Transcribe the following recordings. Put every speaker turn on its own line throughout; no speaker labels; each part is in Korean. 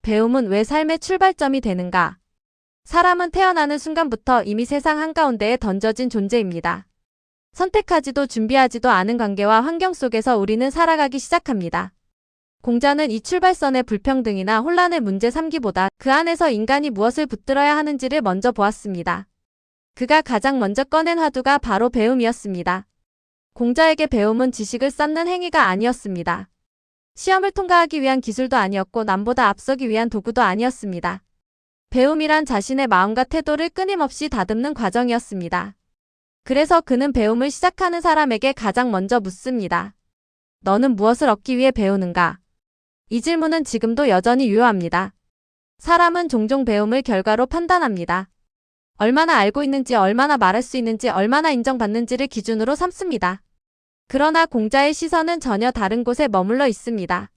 배움은 왜 삶의 출발점이 되는가? 사람은 태어나는 순간부터 이미 세상 한가운데에 던져진 존재입니다. 선택하지도 준비하지도 않은 관계와 환경 속에서 우리는 살아가기 시작합니다. 공자는 이 출발선의 불평등이나 혼란을 문제 삼기보다 그 안에서 인간이 무엇을 붙들어야 하는지를 먼저 보았습니다. 그가 가장 먼저 꺼낸 화두가 바로 배움이었습니다. 공자에게 배움은 지식을 쌓는 행위가 아니었습니다. 시험을 통과하기 위한 기술도 아니었고 남보다 앞서기 위한 도구도 아니었습니다. 배움이란 자신의 마음과 태도를 끊임없이 다듬는 과정이었습니다. 그래서 그는 배움을 시작하는 사람에게 가장 먼저 묻습니다. 너는 무엇을 얻기 위해 배우는가? 이 질문은 지금도 여전히 유효합니다. 사람은 종종 배움을 결과로 판단합니다. 얼마나 알고 있는지, 얼마나 말할 수 있는지, 얼마나 인정받는지를 기준으로 삼습니다. 그러나 공자의 시선은 전혀 다른 곳에 머물러 있습니다.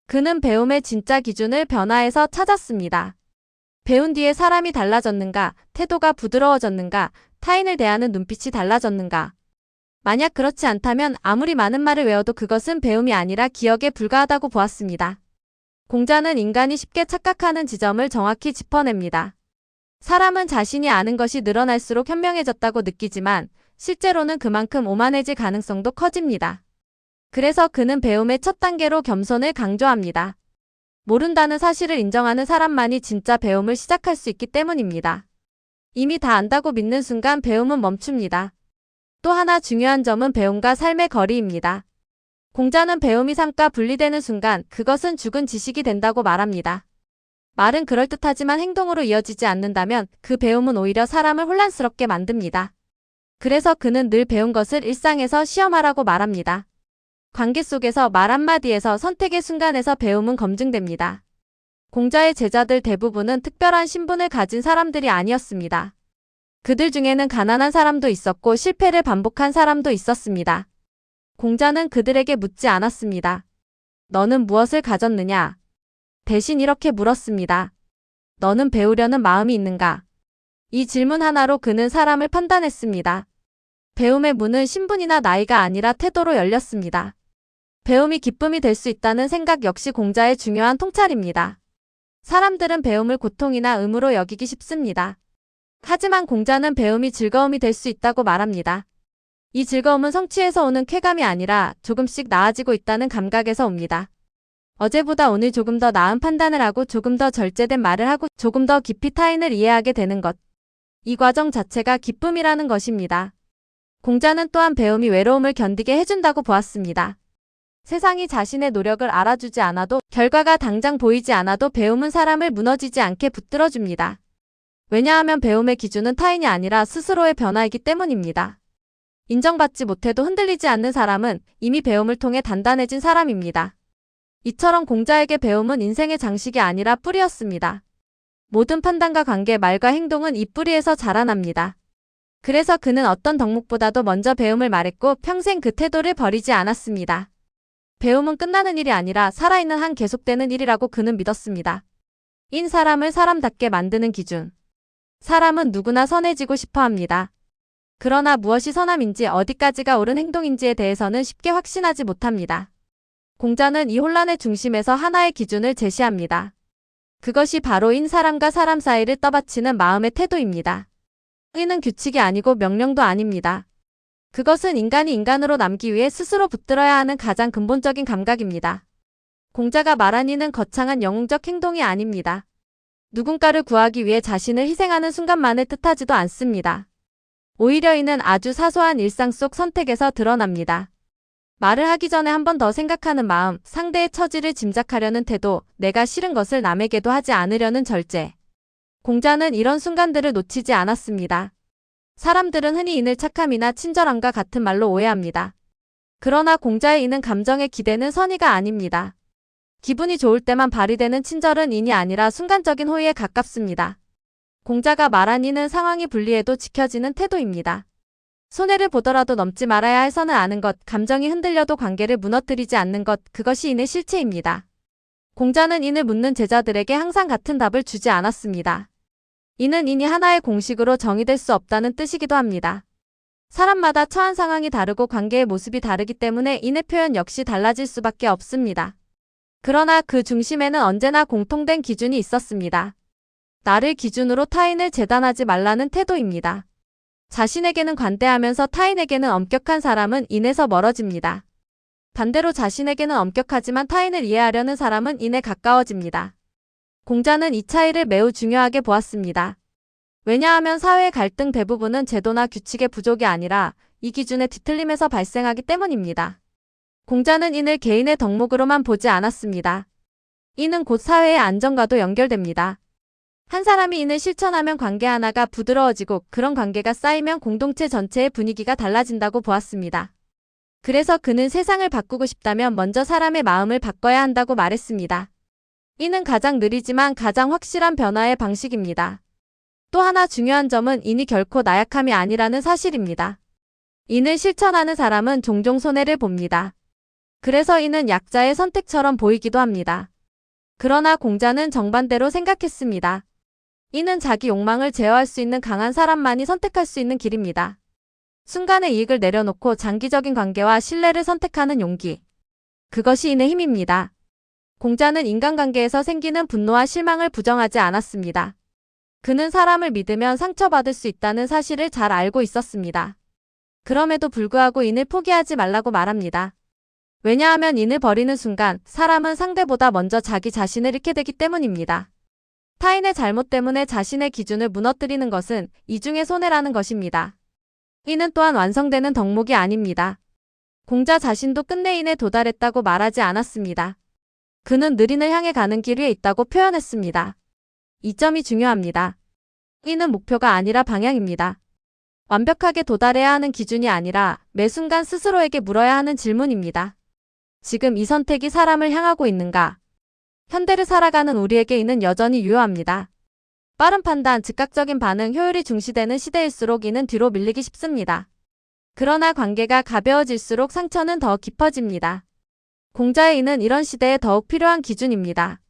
그는 배움의 진짜 기준을 변화해서 찾았습니다. 배운 뒤에 사람이 달라졌는가, 태도가 부드러워졌는가, 타인을 대하는 눈빛이 달라졌는가. 만약 그렇지 않다면 아무리 많은 말을 외워도 그것은 배움이 아니라 기억에 불과하다고 보았습니다. 공자는 인간이 쉽게 착각하는 지점을 정확히 짚어냅니다. 사람은 자신이 아는 것이 늘어날수록 현명해졌다고 느끼지만 실제로는 그만큼 오만해질 가능성도 커집니다. 그래서 그는 배움의 첫 단계로 겸손을 강조합니다. 모른다는 사실을 인정하는 사람만이 진짜 배움을 시작할 수 있기 때문입니다. 이미 다 안다고 믿는 순간 배움은 멈춥니다. 또 하나 중요한 점은 배움과 삶의 거리입니다. 공자는 배움이 삶과 분리되는 순간 그것은 죽은 지식이 된다고 말합니다. 말은 그럴듯하지만 행동으로 이어지지 않는다면 그 배움은 오히려 사람을 혼란스럽게 만듭니다. 그래서 그는 늘 배운 것을 일상에서 시험하라고 말합니다. 관계 속에서 말 한마디에서 선택의 순간에서 배움은 검증됩니다. 공자의 제자들 대부분은 특별한 신분을 가진 사람들이 아니었습니다. 그들 중에는 가난한 사람도 있었고 실패를 반복한 사람도 있었습니다. 공자는 그들에게 묻지 않았습니다. 너는 무엇을 가졌느냐? 대신 이렇게 물었습니다. 너는 배우려는 마음이 있는가? 이 질문 하나로 그는 사람을 판단했습니다. 배움의 문은 신분이나 나이가 아니라 태도로 열렸습니다. 배움이 기쁨이 될 수 있다는 생각 역시 공자의 중요한 통찰입니다. 사람들은 배움을 고통이나 의무로 여기기 쉽습니다. 하지만 공자는 배움이 즐거움이 될 수 있다고 말합니다. 이 즐거움은 성취에서 오는 쾌감이 아니라 조금씩 나아지고 있다는 감각에서 옵니다. 어제보다 오늘 조금 더 나은 판단을 하고 조금 더 절제된 말을 하고 조금 더 깊이 타인을 이해하게 되는 것. 이 과정 자체가 기쁨이라는 것입니다. 공자는 또한 배움이 외로움을 견디게 해준다고 보았습니다. 세상이 자신의 노력을 알아주지 않아도 결과가 당장 보이지 않아도 배움은 사람을 무너지지 않게 붙들어줍니다. 왜냐하면 배움의 기준은 타인이 아니라 스스로의 변화이기 때문입니다. 인정받지 못해도 흔들리지 않는 사람은 이미 배움을 통해 단단해진 사람입니다. 이처럼 공자에게 배움은 인생의 장식이 아니라 뿌리였습니다. 모든 판단과 관계, 말과 행동은 이 뿌리에서 자라납니다. 그래서 그는 어떤 덕목보다도 먼저 배움을 말했고 평생 그 태도를 버리지 않았습니다. 배움은 끝나는 일이 아니라 살아있는 한 계속되는 일이라고 그는 믿었습니다. 인 사람을 사람답게 만드는 기준. 사람은 누구나 선해지고 싶어 합니다. 그러나 무엇이 선함인지 어디까지가 옳은 행동인지에 대해서는 쉽게 확신하지 못합니다. 공자는 이 혼란의 중심에서 하나의 기준을 제시합니다. 그것이 바로 인 사람과 사람 사이를 떠받치는 마음의 태도입니다. 의는 규칙이 아니고 명령도 아닙니다. 그것은 인간이 인간으로 남기 위해 스스로 붙들어야 하는 가장 근본적인 감각입니다. 공자가 말한 이는 거창한 영웅적 행동이 아닙니다. 누군가를 구하기 위해 자신을 희생하는 순간만을 뜻하지도 않습니다. 오히려 이는 아주 사소한 일상 속 선택에서 드러납니다. 말을 하기 전에 한 번 더 생각하는 마음, 상대의 처지를 짐작하려는 태도, 내가 싫은 것을 남에게도 하지 않으려는 절제. 공자는 이런 순간들을 놓치지 않았습니다. 사람들은 흔히 인을 착함이나 친절함과 같은 말로 오해합니다. 그러나 공자의 인은 감정의 기대는 선의가 아닙니다. 기분이 좋을 때만 발휘되는 친절은 인이 아니라 순간적인 호의에 가깝습니다. 공자가 말한 인은 상황이 불리해도 지켜지는 태도입니다. 손해를 보더라도 넘지 말아야 할 선을 아는 것, 감정이 흔들려도 관계를 무너뜨리지 않는 것, 그것이 인의 실체입니다. 공자는 인을 묻는 제자들에게 항상 같은 답을 주지 않았습니다. 이는 인이 하나의 공식으로 정의될 수 없다는 뜻이기도 합니다. 사람마다 처한 상황이 다르고 관계의 모습이 다르기 때문에 인의 표현 역시 달라질 수밖에 없습니다. 그러나 그 중심에는 언제나 공통된 기준이 있었습니다. 나를 기준으로 타인을 재단하지 말라는 태도입니다. 자신에게는 관대하면서 타인에게는 엄격한 사람은 인에서 멀어집니다. 반대로 자신에게는 엄격하지만 타인을 이해하려는 사람은 인에 가까워집니다. 공자는 이 차이를 매우 중요하게 보았습니다. 왜냐하면 사회의 갈등 대부분은 제도나 규칙의 부족이 아니라 이 기준의 뒤틀림에서 발생하기 때문입니다. 공자는 인을 개인의 덕목으로만 보지 않았습니다. 인은 곧 사회의 안정과도 연결됩니다. 한 사람이 인을 실천하면 관계 하나가 부드러워지고 그런 관계가 쌓이면 공동체 전체의 분위기가 달라진다고 보았습니다. 그래서 그는 세상을 바꾸고 싶다면 먼저 사람의 마음을 바꿔야 한다고 말했습니다. 인은 가장 느리지만 가장 확실한 변화의 방식입니다. 또 하나 중요한 점은 인이 결코 나약함이 아니라는 사실입니다. 인을 실천하는 사람은 종종 손해를 봅니다. 그래서 인은 약자의 선택처럼 보이기도 합니다. 그러나 공자는 정반대로 생각했습니다. 인은 자기 욕망을 제어할 수 있는 강한 사람만이 선택할 수 있는 길입니다. 순간의 이익을 내려놓고 장기적인 관계와 신뢰를 선택하는 용기. 그것이 인의 힘입니다. 공자는 인간관계에서 생기는 분노와 실망을 부정하지 않았습니다. 그는 사람을 믿으면 상처받을 수 있다는 사실을 잘 알고 있었습니다. 그럼에도 불구하고 인을 포기하지 말라고 말합니다. 왜냐하면 인을 버리는 순간 사람은 상대보다 먼저 자기 자신을 잃게 되기 때문입니다. 타인의 잘못 때문에 자신의 기준을 무너뜨리는 것은 이중의 손해라는 것입니다. 인은 또한 완성되는 덕목이 아닙니다. 공자 자신도 끝내 인에 도달했다고 말하지 않았습니다. 그는 느린을 향해 가는 길 위에 있다고 표현했습니다. 이 점이 중요합니다. 인은 목표가 아니라 방향입니다. 완벽하게 도달해야 하는 기준이 아니라 매 순간 스스로에게 물어야 하는 질문입니다. 지금 이 선택이 사람을 향하고 있는가? 현대를 살아가는 우리에게 인은 여전히 유효합니다. 빠른 판단, 즉각적인 반응, 효율이 중시되는 시대일수록 인은 뒤로 밀리기 쉽습니다. 그러나 관계가 가벼워질수록 상처는 더 깊어집니다. 공자의 인은 이런 시대에 더욱 필요한 기준입니다.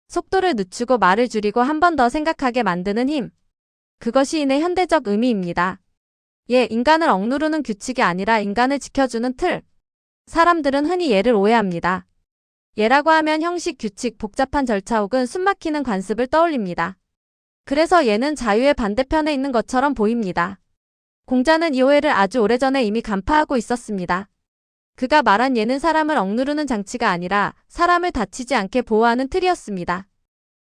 속도를 늦추고 말을 줄이고 한 번 더 생각하게 만드는 힘. 그것이 인의 현대적 의미입니다. 인간을 억누르는 규칙이 아니라 인간을 지켜주는 틀. 사람들은 흔히 예를 오해합니다. 예라고 하면 형식, 규칙, 복잡한 절차 혹은 숨막히는 관습을 떠올립니다. 그래서 예는 자유의 반대편에 있는 것처럼 보입니다. 공자는 이 오해를 아주 오래전에 이미 간파하고 있었습니다. 그가 말한 예는 사람을 억누르는 장치가 아니라 사람을 다치지 않게 보호하는 틀이었습니다.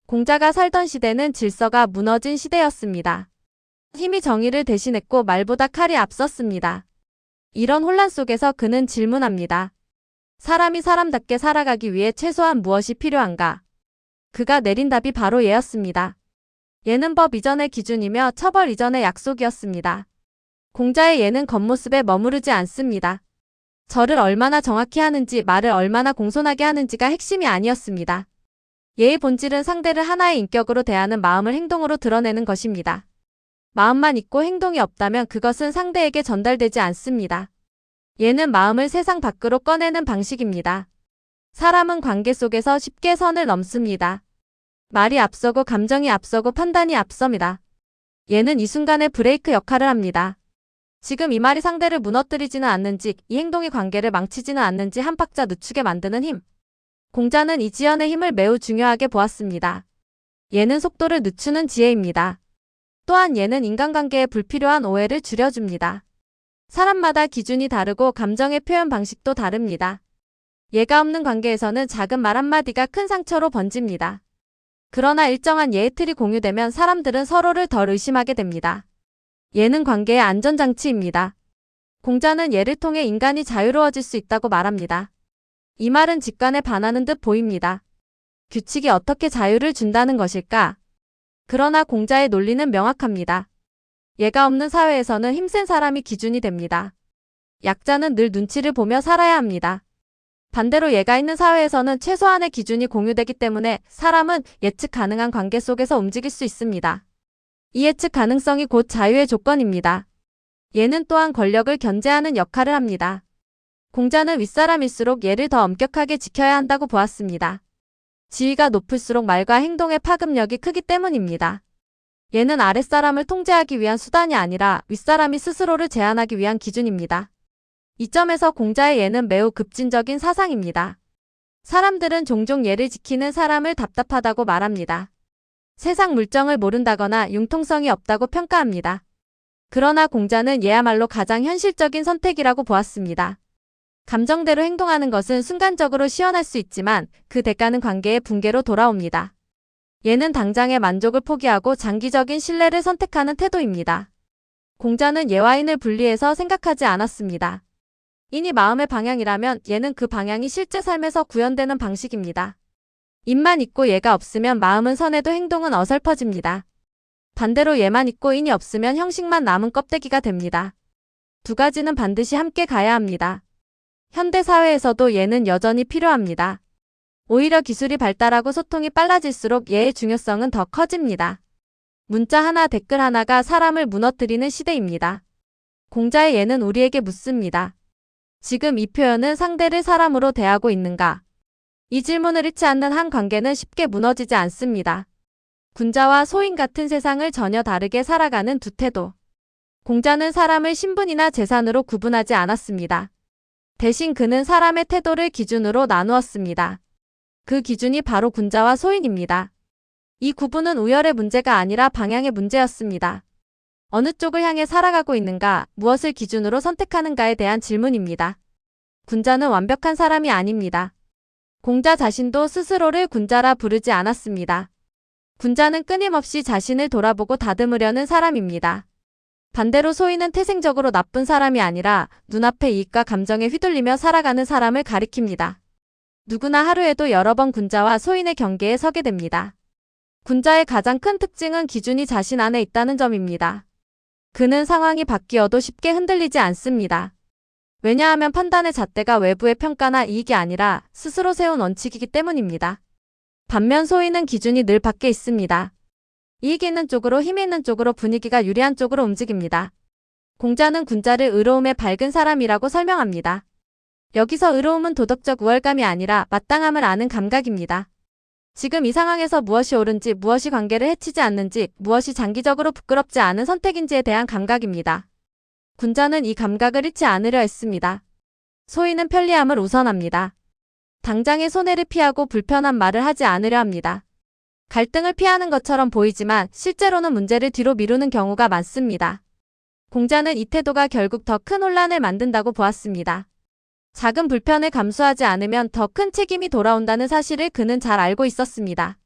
공자가 살던 시대는 질서가 무너진 시대였습니다. 힘이 정의를 대신했고 말보다 칼이 앞섰습니다. 이런 혼란 속에서 그는 질문합니다. 사람이 사람답게 살아가기 위해 최소한 무엇이 필요한가? 그가 내린 답이 바로 예였습니다. 예는 법 이전의 기준이며 처벌 이전의 약속이었습니다. 공자의 예는 겉모습에 머무르지 않습니다. 절을 얼마나 정확히 하는지, 말을 얼마나 공손하게 하는지가 핵심이 아니었습니다. 예의 본질은 상대를 하나의 인격으로 대하는 마음을 행동으로 드러내는 것입니다. 마음만 있고 행동이 없다면 그것은 상대에게 전달되지 않습니다. 예는 마음을 세상 밖으로 꺼내는 방식입니다. 사람은 관계 속에서 쉽게 선을 넘습니다. 말이 앞서고 감정이 앞서고 판단이 앞섭니다. 예는 이 순간에 브레이크 역할을 합니다. 지금 이 말이 상대를 무너뜨리지는 않는지, 이 행동이 관계를 망치지는 않는지 한 박자 늦추게 만드는 힘. 공자는 이 지연의 힘을 매우 중요하게 보았습니다. 예는 속도를 늦추는 지혜입니다. 또한 예는 인간관계에 불필요한 오해를 줄여줍니다. 사람마다 기준이 다르고 감정의 표현 방식도 다릅니다. 예가 없는 관계에서는 작은 말 한마디가 큰 상처로 번집니다. 그러나 일정한 예의 틀이 공유되면 사람들은 서로를 덜 의심하게 됩니다. 예는 관계의 안전장치입니다. 공자는 예를 통해 인간이 자유로워질 수 있다고 말합니다. 이 말은 직관에 반하는 듯 보입니다. 규칙이 어떻게 자유를 준다는 것일까? 그러나 공자의 논리는 명확합니다. 예가 없는 사회에서는 힘센 사람이 기준이 됩니다. 약자는 늘 눈치를 보며 살아야 합니다. 반대로 예가 있는 사회에서는 최소한의 기준이 공유되기 때문에 사람은 예측 가능한 관계 속에서 움직일 수 있습니다. 이 예측 가능성이 곧 자유의 조건입니다. 예는 또한 권력을 견제하는 역할을 합니다. 공자는 윗사람일수록 예를 더 엄격하게 지켜야 한다고 보았습니다. 지위가 높을수록 말과 행동의 파급력이 크기 때문입니다. 예는 아랫사람을 통제하기 위한 수단이 아니라 윗사람이 스스로를 제한하기 위한 기준입니다. 이 점에서 공자의 예는 매우 급진적인 사상입니다. 사람들은 종종 예를 지키는 사람을 답답하다고 말합니다. 세상 물정을 모른다거나 융통성이 없다고 평가합니다. 그러나 공자는 얘야말로 가장 현실적인 선택이라고 보았습니다. 감정대로 행동하는 것은 순간적으로 시원할 수 있지만 그 대가는 관계의 붕괴로 돌아옵니다. 얘는 당장의 만족을 포기하고 장기적인 신뢰를 선택하는 태도입니다. 공자는 얘와 인을 분리해서 생각하지 않았습니다. 인이 마음의 방향이라면 얘는 그 방향이 실제 삶에서 구현되는 방식입니다. 인만 있고 얘가 없으면 마음은 선해도 행동은 어설퍼집니다. 반대로 얘만 있고 인이 없으면 형식만 남은 껍데기가 됩니다. 두 가지는 반드시 함께 가야 합니다. 현대 사회에서도 얘는 여전히 필요합니다. 오히려 기술이 발달하고 소통이 빨라질수록 얘의 중요성은 더 커집니다. 문자 하나 댓글 하나가 사람을 무너뜨리는 시대입니다. 공자의 얘는 우리에게 묻습니다. 지금 이 표현은 상대를 사람으로 대하고 있는가? 이 질문을 잃지 않는 한 관계는 쉽게 무너지지 않습니다. 군자와 소인 같은 세상을 전혀 다르게 살아가는 두 태도. 공자는 사람을 신분이나 재산으로 구분하지 않았습니다. 대신 그는 사람의 태도를 기준으로 나누었습니다. 그 기준이 바로 군자와 소인입니다. 이 구분은 우열의 문제가 아니라 방향의 문제였습니다. 어느 쪽을 향해 살아가고 있는가, 무엇을 기준으로 선택하는가에 대한 질문입니다. 군자는 완벽한 사람이 아닙니다. 공자 자신도 스스로를 군자라 부르지 않았습니다. 군자는 끊임없이 자신을 돌아보고 다듬으려는 사람입니다. 반대로 소인은 태생적으로 나쁜 사람이 아니라 눈앞의 이익과 감정에 휘둘리며 살아가는 사람을 가리킵니다. 누구나 하루에도 여러 번 군자와 소인의 경계에 서게 됩니다. 군자의 가장 큰 특징은 기준이 자신 안에 있다는 점입니다. 그는 상황이 바뀌어도 쉽게 흔들리지 않습니다. 왜냐하면 판단의 잣대가 외부의 평가나 이익이 아니라 스스로 세운 원칙이기 때문입니다. 반면 소인은 기준이 늘 밖에 있습니다. 이익 있는 쪽으로 힘 있는 쪽으로 분위기가 유리한 쪽으로 움직입니다. 공자는 군자를 의로움의 밝은 사람이라고 설명합니다. 여기서 의로움은 도덕적 우월감이 아니라 마땅함을 아는 감각입니다. 지금 이 상황에서 무엇이 옳은지, 무엇이 관계를 해치지 않는지, 무엇이 장기적으로 부끄럽지 않은 선택인지에 대한 감각입니다. 군자는 이 감각을 잃지 않으려 했습니다. 소인은 편리함을 우선합니다. 당장의 손해를 피하고 불편한 말을 하지 않으려 합니다. 갈등을 피하는 것처럼 보이지만 실제로는 문제를 뒤로 미루는 경우가 많습니다. 공자는 이 태도가 결국 더 큰 혼란을 만든다고 보았습니다. 작은 불편을 감수하지 않으면 더 큰 책임이 돌아온다는 사실을 그는 잘 알고 있었습니다.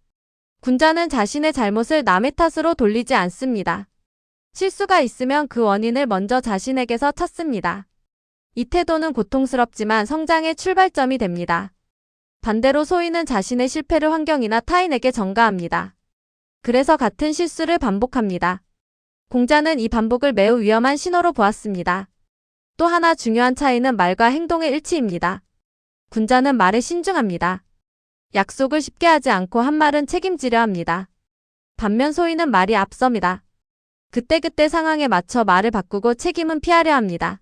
군자는 자신의 잘못을 남의 탓으로 돌리지 않습니다. 실수가 있으면 그 원인을 먼저 자신에게서 찾습니다. 이 태도는 고통스럽지만 성장의 출발점이 됩니다. 반대로 소인은 자신의 실패를 환경이나 타인에게 전가합니다. 그래서 같은 실수를 반복합니다. 공자는 이 반복을 매우 위험한 신호로 보았습니다. 또 하나 중요한 차이는 말과 행동의 일치입니다. 군자는 말에 신중합니다. 약속을 쉽게 하지 않고 한 말은 책임지려 합니다. 반면 소인은 말이 앞섭니다. 그때그때 상황에 맞춰 말을 바꾸고 책임은 피하려 합니다.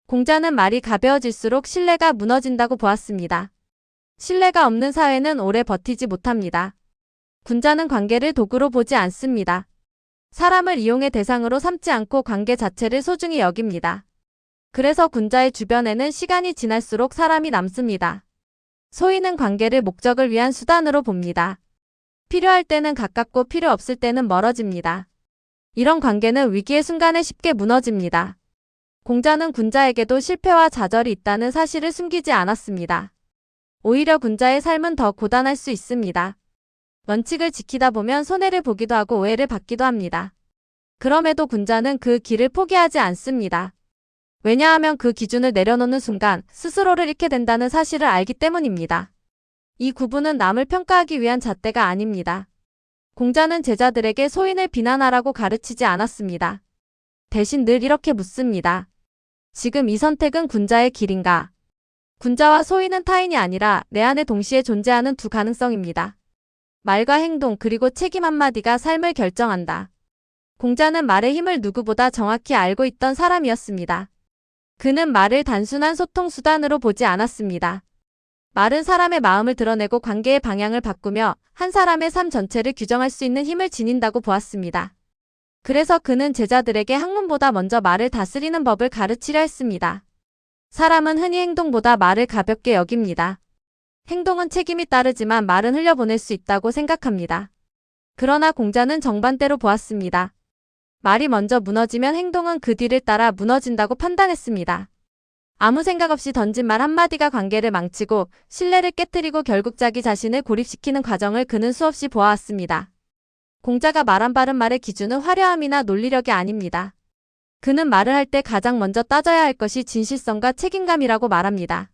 공자는 말이 가벼워질수록 신뢰가 무너진다고 보았습니다. 신뢰가 없는 사회는 오래 버티지 못합니다. 군자는 관계를 도구로 보지 않습니다. 사람을 이용의 대상으로 삼지 않고 관계 자체를 소중히 여깁니다. 그래서 군자의 주변에는 시간이 지날수록 사람이 남습니다. 소인은 관계를 목적을 위한 수단으로 봅니다. 필요할 때는 가깝고 필요 없을 때는 멀어집니다. 이런 관계는 위기의 순간에 쉽게 무너집니다. 공자는 군자에게도 실패와 좌절이 있다는 사실을 숨기지 않았습니다. 오히려 군자의 삶은 더 고단할 수 있습니다. 원칙을 지키다 보면 손해를 보기도 하고 오해를 받기도 합니다. 그럼에도 군자는 그 길을 포기하지 않습니다. 왜냐하면 그 기준을 내려놓는 순간 스스로를 잃게 된다는 사실을 알기 때문입니다. 이 구분은 남을 평가하기 위한 잣대가 아닙니다. 공자는 제자들에게 소인을 비난하라고 가르치지 않았습니다. 대신 늘 이렇게 묻습니다. 지금 이 선택은 군자의 길인가? 군자와 소인은 타인이 아니라 내 안에 동시에 존재하는 두 가능성입니다. 말과 행동 그리고 책임 한마디가 삶을 결정한다. 공자는 말의 힘을 누구보다 정확히 알고 있던 사람이었습니다. 그는 말을 단순한 소통 수단으로 보지 않았습니다. 말은 사람의 마음을 드러내고 관계의 방향을 바꾸며 한 사람의 삶 전체를 규정할 수 있는 힘을 지닌다고 보았습니다. 그래서 그는 제자들에게 학문보다 먼저 말을 다스리는 법을 가르치려 했습니다. 사람은 흔히 행동보다 말을 가볍게 여깁니다. 행동은 책임이 따르지만 말은 흘려보낼 수 있다고 생각합니다. 그러나 공자는 정반대로 보았습니다. 말이 먼저 무너지면 행동은 그 뒤를 따라 무너진다고 판단했습니다. 아무 생각 없이 던진 말 한마디가 관계를 망치고 신뢰를 깨뜨리고 결국 자기 자신을 고립시키는 과정을 그는 수없이 보아왔습니다. 공자가 말한 바른 말의 기준은 화려함이나 논리력이 아닙니다. 그는 말을 할 때 가장 먼저 따져야 할 것이 진실성과 책임감이라고 말합니다.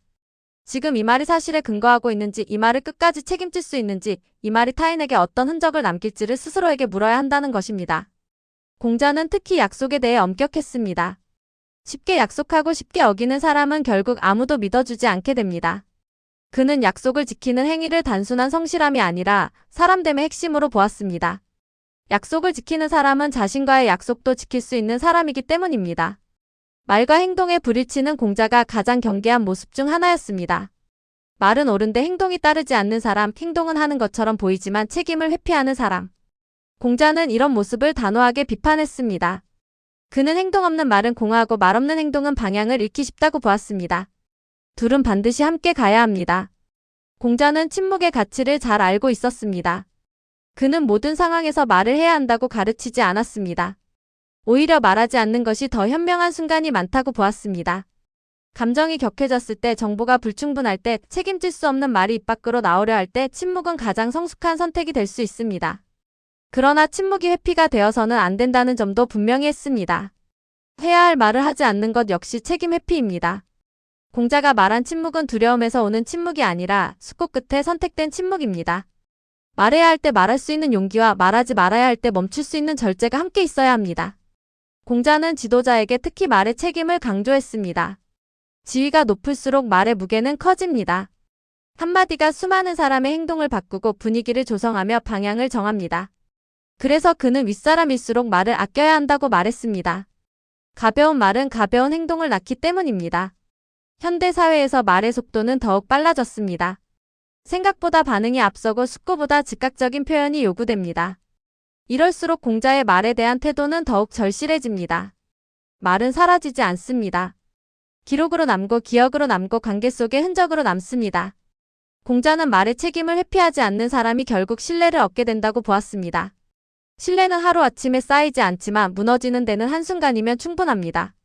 지금 이 말이 사실에 근거하고 있는지, 이 말을 끝까지 책임질 수 있는지, 이 말이 타인에게 어떤 흔적을 남길지를 스스로에게 물어야 한다는 것입니다. 공자는 특히 약속에 대해 엄격했습니다. 쉽게 약속하고 쉽게 어기는 사람은 결국 아무도 믿어주지 않게 됩니다. 그는 약속을 지키는 행위를 단순한 성실함이 아니라 사람됨의 핵심으로 보았습니다. 약속을 지키는 사람은 자신과의 약속도 지킬 수 있는 사람이기 때문입니다. 말과 행동에 불일치는 공자가 가장 경계한 모습 중 하나였습니다. 말은 옳은데 행동이 따르지 않는 사람, 행동은 하는 것처럼 보이지만 책임을 회피하는 사람. 공자는 이런 모습을 단호하게 비판했습니다. 그는 행동 없는 말은 공허하고 말 없는 행동은 방향을 잃기 쉽다고 보았습니다. 둘은 반드시 함께 가야 합니다. 공자는 침묵의 가치를 잘 알고 있었습니다. 그는 모든 상황에서 말을 해야 한다고 가르치지 않았습니다. 오히려 말하지 않는 것이 더 현명한 순간이 많다고 보았습니다. 감정이 격해졌을 때, 정보가 불충분할 때, 책임질 수 없는 말이 입 밖으로 나오려 할 때 침묵은 가장 성숙한 선택이 될 수 있습니다. 그러나 침묵이 회피가 되어서는 안 된다는 점도 분명히 했습니다. 해야 할 말을 하지 않는 것 역시 책임 회피입니다. 공자가 말한 침묵은 두려움에서 오는 침묵이 아니라 숙고 끝에 선택된 침묵입니다. 말해야 할 때 말할 수 있는 용기와 말하지 말아야 할 때 멈출 수 있는 절제가 함께 있어야 합니다. 공자는 지도자에게 특히 말의 책임을 강조했습니다. 지위가 높을수록 말의 무게는 커집니다. 한마디가 수많은 사람의 행동을 바꾸고 분위기를 조성하며 방향을 정합니다. 그래서 그는 윗사람일수록 말을 아껴야 한다고 말했습니다. 가벼운 말은 가벼운 행동을 낳기 때문입니다. 현대 사회에서 말의 속도는 더욱 빨라졌습니다. 생각보다 반응이 앞서고 숙고보다 즉각적인 표현이 요구됩니다. 이럴수록 공자의 말에 대한 태도는 더욱 절실해집니다. 말은 사라지지 않습니다. 기록으로 남고 기억으로 남고 관계 속의 흔적으로 남습니다. 공자는 말의 책임을 회피하지 않는 사람이 결국 신뢰를 얻게 된다고 보았습니다. 신뢰는 하루아침에 쌓이지 않지만 무너지는 데는 한순간이면 충분합니다.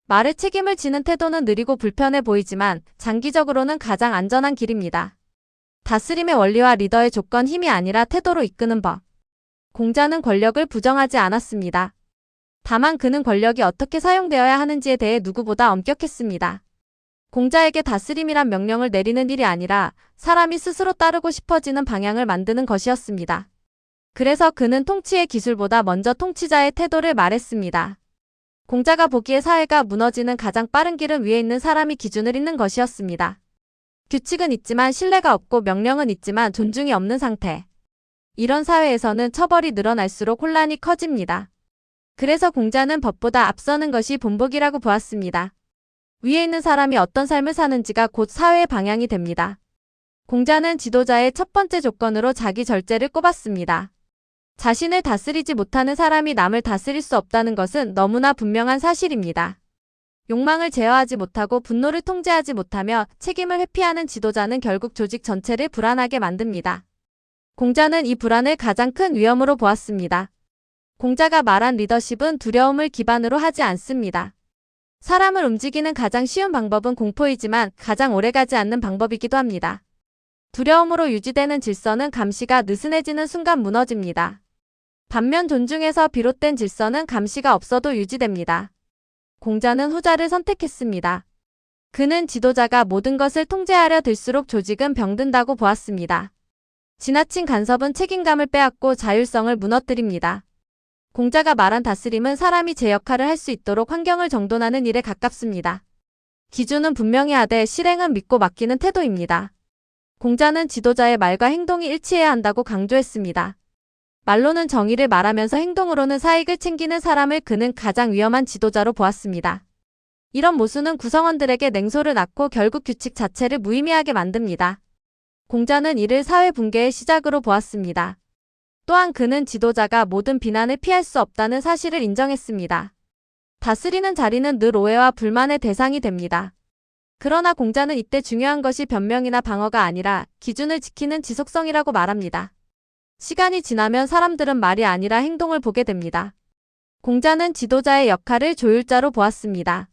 말의 책임을 지는 태도는 느리고 불편해 보이지만 장기적으로는 가장 안전한 길입니다. 다스림의 원리와 리더의 조건, 힘이 아니라 태도로 이끄는 법. 공자는 권력을 부정하지 않았습니다. 다만 그는 권력이 어떻게 사용되어야 하는지에 대해 누구보다 엄격했습니다. 공자에게 다스림이란 명령을 내리는 일이 아니라 사람이 스스로 따르고 싶어지는 방향을 만드는 것이었습니다. 그래서 그는 통치의 기술보다 먼저 통치자의 태도를 말했습니다. 공자가 보기에 사회가 무너지는 가장 빠른 길은 위에 있는 사람이 기준을 잇는 것이었습니다. 규칙은 있지만 신뢰가 없고 명령은 있지만 존중이 없는 상태. 이런 사회에서는 처벌이 늘어날수록 혼란이 커집니다. 그래서 공자는 법보다 앞서는 것이 본보기라고 보았습니다. 위에 있는 사람이 어떤 삶을 사는지가 곧 사회의 방향이 됩니다. 공자는 지도자의 첫 번째 조건으로 자기 절제를 꼽았습니다. 자신을 다스리지 못하는 사람이 남을 다스릴 수 없다는 것은 너무나 분명한 사실입니다. 욕망을 제어하지 못하고 분노를 통제하지 못하며 책임을 회피하는 지도자는 결국 조직 전체를 불안하게 만듭니다. 공자는 이 불안을 가장 큰 위험으로 보았습니다. 공자가 말한 리더십은 두려움을 기반으로 하지 않습니다. 사람을 움직이는 가장 쉬운 방법은 공포이지만 가장 오래가지 않는 방법이기도 합니다. 두려움으로 유지되는 질서는 감시가 느슨해지는 순간 무너집니다. 반면 존중에서 비롯된 질서는 감시가 없어도 유지됩니다. 공자는 후자를 선택했습니다. 그는 지도자가 모든 것을 통제하려 들수록 조직은 병든다고 보았습니다. 지나친 간섭은 책임감을 빼앗고 자율성을 무너뜨립니다. 공자가 말한 다스림은 사람이 제 역할을 할 수 있도록 환경을 정돈하는 일에 가깝습니다. 기준은 분명히 하되 실행은 믿고 맡기는 태도입니다. 공자는 지도자의 말과 행동이 일치해야 한다고 강조했습니다. 말로는 정의를 말하면서 행동으로는 사익을 챙기는 사람을 그는 가장 위험한 지도자로 보았습니다. 이런 모순은 구성원들에게 냉소를 낳고 결국 규칙 자체를 무의미하게 만듭니다. 공자는 이를 사회 붕괴의 시작으로 보았습니다. 또한 그는 지도자가 모든 비난을 피할 수 없다는 사실을 인정했습니다. 다스리는 자리는 늘 오해와 불만의 대상이 됩니다. 그러나 공자는 이때 중요한 것이 변명이나 방어가 아니라 기준을 지키는 지속성이라고 말합니다. 시간이 지나면 사람들은 말이 아니라 행동을 보게 됩니다. 공자는 지도자의 역할을 조율자로 보았습니다.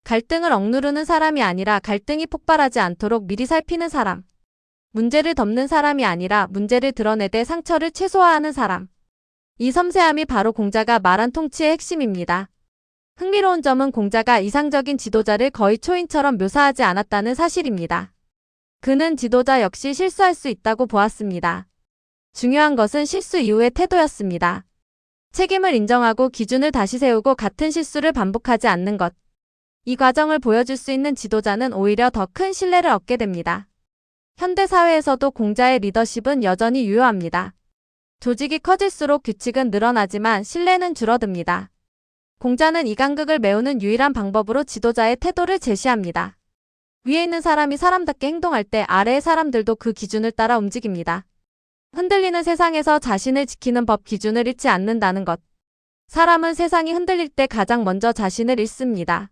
갈등을 억누르는 사람이 아니라 갈등이 폭발하지 않도록 미리 살피는 사람. 문제를 덮는 사람이 아니라 문제를 드러내되 상처를 최소화하는 사람. 이 섬세함이 바로 공자가 말한 통치의 핵심입니다. 흥미로운 점은 공자가 이상적인 지도자를 거의 초인처럼 묘사하지 않았다는 사실입니다. 그는 지도자 역시 실수할 수 있다고 보았습니다. 중요한 것은 실수 이후의 태도였습니다. 책임을 인정하고 기준을 다시 세우고 같은 실수를 반복하지 않는 것. 이 과정을 보여줄 수 있는 지도자는 오히려 더 큰 신뢰를 얻게 됩니다. 현대 사회에서도 공자의 리더십은 여전히 유효합니다. 조직이 커질수록 규칙은 늘어나지만 신뢰는 줄어듭니다. 공자는 이 간극을 메우는 유일한 방법으로 지도자의 태도를 제시합니다. 위에 있는 사람이 사람답게 행동할 때 아래의 사람들도 그 기준을 따라 움직입니다. 흔들리는 세상에서 자신을 지키는 법 기준을 잃지 않는다는 것. 사람은 세상이 흔들릴 때 가장 먼저 자신을 잃습니다.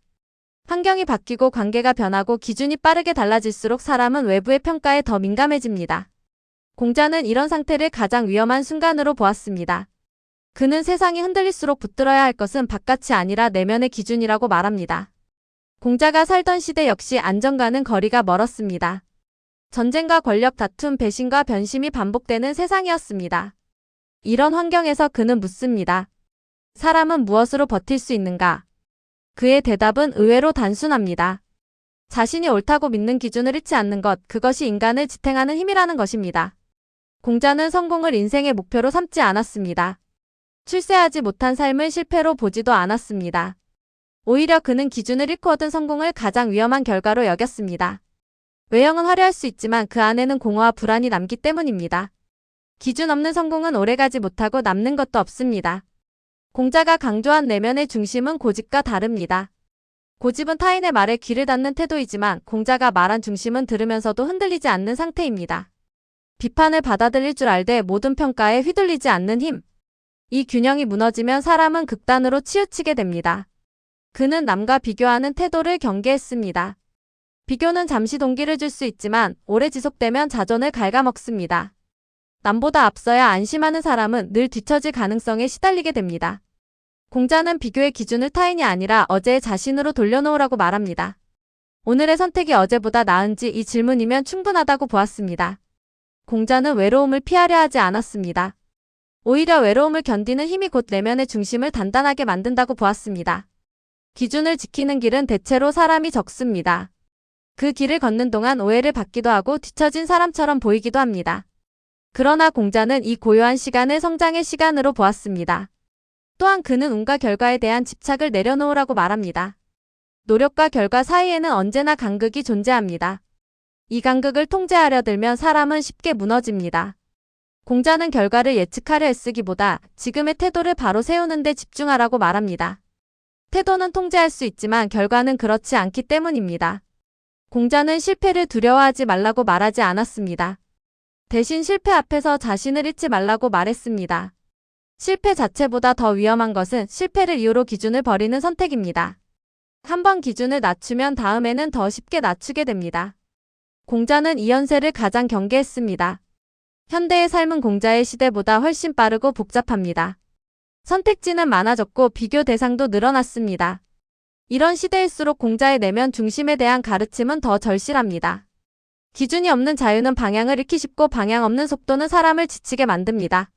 환경이 바뀌고 관계가 변하고 기준이 빠르게 달라질수록 사람은 외부의 평가에 더 민감해집니다. 공자는 이런 상태를 가장 위험한 순간으로 보았습니다. 그는 세상이 흔들릴수록 붙들어야 할 것은 바깥이 아니라 내면의 기준이라고 말합니다. 공자가 살던 시대 역시 안정과는 거리가 멀었습니다. 전쟁과 권력 다툼, 배신과 변심이 반복되는 세상이었습니다. 이런 환경에서 그는 묻습니다. 사람은 무엇으로 버틸 수 있는가? 그의 대답은 의외로 단순합니다. 자신이 옳다고 믿는 기준을 잃지 않는 것, 그것이 인간을 지탱하는 힘이라는 것입니다. 공자는 성공을 인생의 목표로 삼지 않았습니다. 출세하지 못한 삶을 실패로 보지도 않았습니다. 오히려 그는 기준을 잃고 얻은 성공을 가장 위험한 결과로 여겼습니다. 외형은 화려할 수 있지만 그 안에는 공허와 불안이 남기 때문입니다. 기준 없는 성공은 오래가지 못하고 남는 것도 없습니다. 공자가 강조한 내면의 중심은 고집과 다릅니다. 고집은 타인의 말에 귀를 닫는 태도이지만 공자가 말한 중심은 들으면서도 흔들리지 않는 상태입니다. 비판을 받아들일 줄 알되 모든 평가에 휘둘리지 않는 힘. 이 균형이 무너지면 사람은 극단으로 치우치게 됩니다. 그는 남과 비교하는 태도를 경계했습니다. 비교는 잠시 동기를 줄 수 있지만 오래 지속되면 자존을 갉아먹습니다. 남보다 앞서야 안심하는 사람은 늘 뒤처질 가능성에 시달리게 됩니다. 공자는 비교의 기준을 타인이 아니라 어제의 자신으로 돌려놓으라고 말합니다. 오늘의 선택이 어제보다 나은지 이 질문이면 충분하다고 보았습니다. 공자는 외로움을 피하려 하지 않았습니다. 오히려 외로움을 견디는 힘이 곧 내면의 중심을 단단하게 만든다고 보았습니다. 기준을 지키는 길은 대체로 사람이 적습니다. 그 길을 걷는 동안 오해를 받기도 하고 뒤처진 사람처럼 보이기도 합니다. 그러나 공자는 이 고요한 시간을 성장의 시간으로 보았습니다. 또한 그는 운과 결과에 대한 집착을 내려놓으라고 말합니다. 노력과 결과 사이에는 언제나 간극이 존재합니다. 이 간극을 통제하려 들면 사람은 쉽게 무너집니다. 공자는 결과를 예측하려 애쓰기보다 지금의 태도를 바로 세우는 데 집중하라고 말합니다. 태도는 통제할 수 있지만 결과는 그렇지 않기 때문입니다. 공자는 실패를 두려워하지 말라고 말하지 않았습니다. 대신 실패 앞에서 자신을 잃지 말라고 말했습니다. 실패 자체보다 더 위험한 것은 실패를 이유로 기준을 버리는 선택입니다. 한번 기준을 낮추면 다음에는 더 쉽게 낮추게 됩니다. 공자는 이 연세를 가장 경계했습니다. 현대의 삶은 공자의 시대보다 훨씬 빠르고 복잡합니다. 선택지는 많아졌고 비교 대상도 늘어났습니다. 이런 시대일수록 공자의 내면 중심에 대한 가르침은 더 절실합니다. 기준이 없는 자유는 방향을 잃기 쉽고 방향 없는 속도는 사람을 지치게 만듭니다.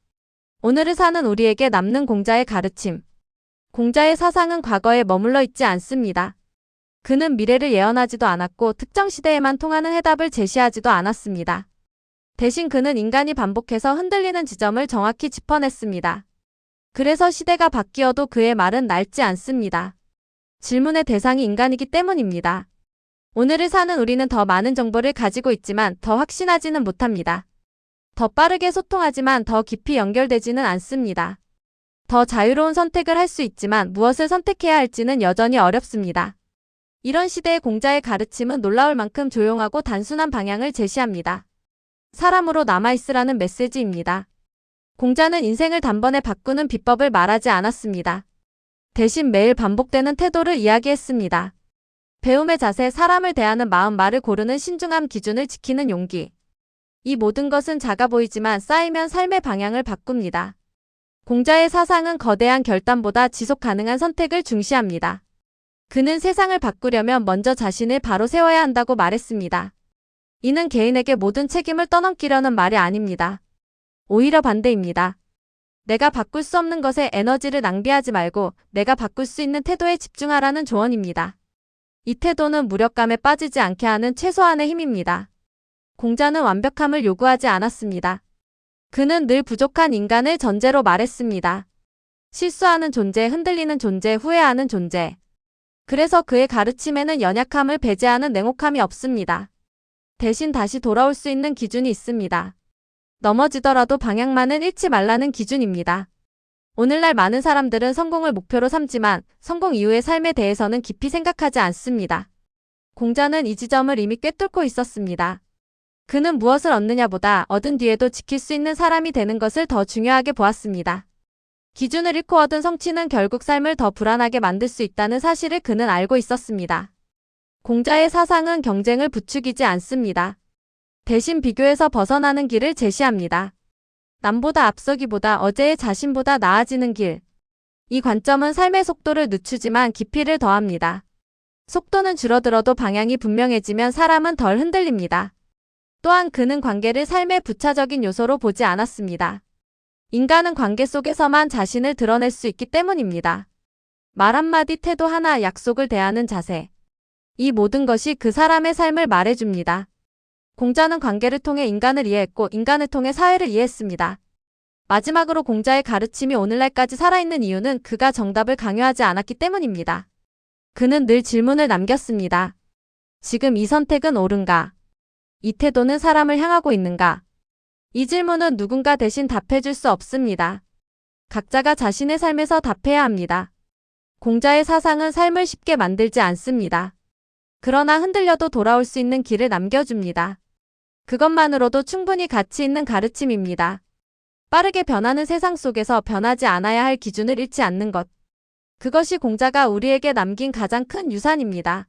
오늘을 사는 우리에게 남는 공자의 가르침. 공자의 사상은 과거에 머물러 있지 않습니다. 그는 미래를 예언하지도 않았고 특정 시대에만 통하는 해답을 제시하지도 않았습니다. 대신 그는 인간이 반복해서 흔들리는 지점을 정확히 짚어냈습니다. 그래서 시대가 바뀌어도 그의 말은 낡지 않습니다. 질문의 대상이 인간이기 때문입니다. 오늘을 사는 우리는 더 많은 정보를 가지고 있지만 더 확신하지는 못합니다. 더 빠르게 소통하지만 더 깊이 연결되지는 않습니다. 더 자유로운 선택을 할 수 있지만 무엇을 선택해야 할지는 여전히 어렵습니다. 이런 시대의 공자의 가르침은 놀라울 만큼 조용하고 단순한 방향을 제시합니다. 사람으로 남아있으라는 메시지입니다. 공자는 인생을 단번에 바꾸는 비법을 말하지 않았습니다. 대신 매일 반복되는 태도를 이야기했습니다. 배움의 자세, 사람을 대하는 마음, 말을 고르는 신중함, 기준을 지키는 용기. 이 모든 것은 작아 보이지만 쌓이면 삶의 방향을 바꿉니다. 공자의 사상은 거대한 결단보다 지속 가능한 선택을 중시합니다. 그는 세상을 바꾸려면 먼저 자신을 바로 세워야 한다고 말했습니다. 이는 개인에게 모든 책임을 떠넘기려는 말이 아닙니다. 오히려 반대입니다. 내가 바꿀 수 없는 것에 에너지를 낭비하지 말고 내가 바꿀 수 있는 태도에 집중하라는 조언입니다. 이 태도는 무력감에 빠지지 않게 하는 최소한의 힘입니다. 공자는 완벽함을 요구하지 않았습니다. 그는 늘 부족한 인간을 전제로 말했습니다. 실수하는 존재, 흔들리는 존재, 후회하는 존재. 그래서 그의 가르침에는 연약함을 배제하는 냉혹함이 없습니다. 대신 다시 돌아올 수 있는 기준이 있습니다. 넘어지더라도 방향만은 잃지 말라는 기준입니다. 오늘날 많은 사람들은 성공을 목표로 삼지만 성공 이후의 삶에 대해서는 깊이 생각하지 않습니다. 공자는 이 지점을 이미 꿰뚫고 있었습니다. 그는 무엇을 얻느냐보다 얻은 뒤에도 지킬 수 있는 사람이 되는 것을 더 중요하게 보았습니다. 기준을 잃고 얻은 성취는 결국 삶을 더 불안하게 만들 수 있다는 사실을 그는 알고 있었습니다. 공자의 사상은 경쟁을 부추기지 않습니다. 대신 비교에서 벗어나는 길을 제시합니다. 남보다 앞서기보다 어제의 자신보다 나아지는 길. 이 관점은 삶의 속도를 늦추지만 깊이를 더합니다. 속도는 줄어들어도 방향이 분명해지면 사람은 덜 흔들립니다. 또한 그는 관계를 삶의 부차적인 요소로 보지 않았습니다. 인간은 관계 속에서만 자신을 드러낼 수 있기 때문입니다. 말 한마디, 태도 하나, 약속을 대하는 자세. 이 모든 것이 그 사람의 삶을 말해줍니다. 공자는 관계를 통해 인간을 이해했고 인간을 통해 사회를 이해했습니다. 마지막으로 공자의 가르침이 오늘날까지 살아있는 이유는 그가 정답을 강요하지 않았기 때문입니다. 그는 늘 질문을 남겼습니다. 지금 이 선택은 옳은가? 이 태도는 사람을 향하고 있는가? 이 질문은 누군가 대신 답해줄 수 없습니다. 각자가 자신의 삶에서 답해야 합니다. 공자의 사상은 삶을 쉽게 만들지 않습니다. 그러나 흔들려도 돌아올 수 있는 길을 남겨줍니다. 그것만으로도 충분히 가치 있는 가르침입니다. 빠르게 변하는 세상 속에서 변하지 않아야 할 기준을 잃지 않는 것. 그것이 공자가 우리에게 남긴 가장 큰 유산입니다.